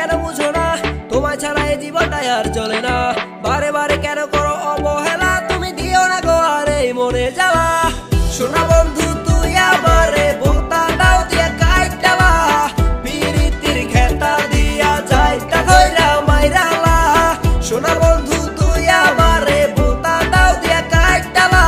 কেন বুঝো না তোমায় ছাড়া এই জীবনটাই আর চলে না বারে বারে কেন করো অবহেলা তুমি দিও না গো আর এই মনে জ্বালা শোনা বন্ধু তুই আমারে বোতা দাও দিয়া কাইটালা পিরিতির খেতা দিয়া যাইতা কইরা মাইরালা শোনা বন্ধু তুই আমারে বোতা দাও দিয়া কাইটালা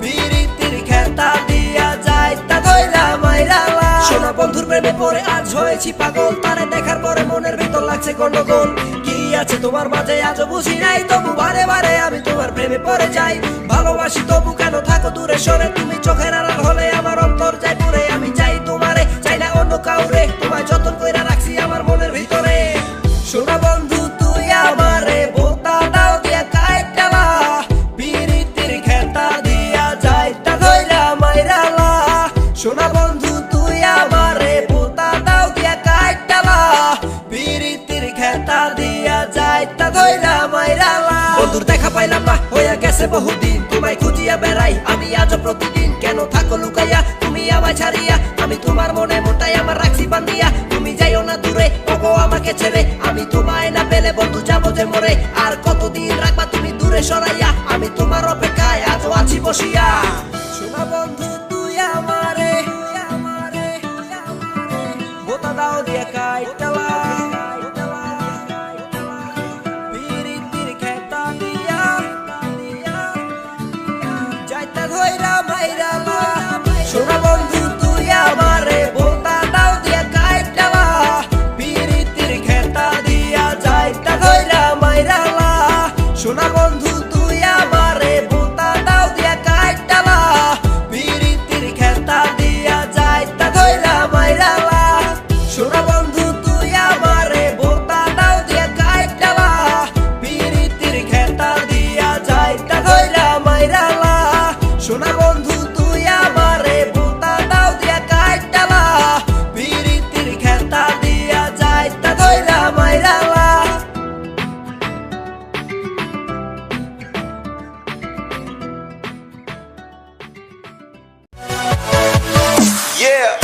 পিরিতির খেতা দিয়া যাইতা কইরা মাইরালা শোনা বন্ধুর প্রেমে পড়ে আজ হয়েছি পাগল তারে দেখার পরে মনের ভিতর লাগছে গন্ডগোল কি আছে তোমার মাঝে আজও বুঝি নাই তবু বারে বারে আমি তোমার প্রেমে পড়ে যাই ভালোবাসি তবু কেন থাকো দূরে সরে তুমি চোখের আড়াল হলে আমার অন্তর যায় পুরে আমি চাই তোমারে চাই না অন্য কাউরে তোমায় যতন কইরা রাখছি আমার মনের ভিতরে শোনা বন্ধু তুই আমারে বোতা দাও দিয়া কাইটালা পিরিতির খেতা দিয়া যাইতা কইরা মাইরালা শোনা বন্ধু তুই আমারে বোতা দাও দিয়া কাইটালা পিরিতির খেতা দিয়া যাইতা কইরা মাইরালা বন্ধুর দেখা পাইলাম না হইয়া গেছে বহুদিন তোমায় খুঁজিয়া বেড়াই আমি আজ প্রতিদিন কেন থাকো লুকাইয়া তুমি আমায় ছাড়িয়া আমি তোমার মনে মোটাই আমার রাখছি বান্ধিয়া তুমি যাইও না দূরে ওগো আমাকে ছেড়ে আমি তোমায় না পেলে বন্ধু যাবো যে মরে আর কতদিন রাখবা তুমি দূরে সরাইয়া আমি তোমার অপেক্ষায় আজও আছি বসিয়া শোনা বন্ধু তুই আমারে বোতা দাও দিয়া কাইটালা পিরিতির খেতা দিয়া যাইতা কইরা মাইরালা শোনা বন্ধু তুই আমারে বোতা দাও দিয়া কাইটালা পিরিতির খেতা দিয়া যাইতা কইরা মাইরালা শোনা বন্ধু তুই আমারে বোতা দাও দিয়া কাইটালা পিরিতির খেতা দিয়া যাইতা কইরা মাইরালা শোনা বন্ধু তুই আমারে বোতা দাও দিয়া কাইটালা পিরিতির খেতা দিয়া যাইতা কইরা মাইরালা শোনা বন্ধু তুই আমারে বোতা দাও দিয়া কাইটালা পিরিতির খেতা দিয়া যাইতা কইরা মাইরালা Yeah.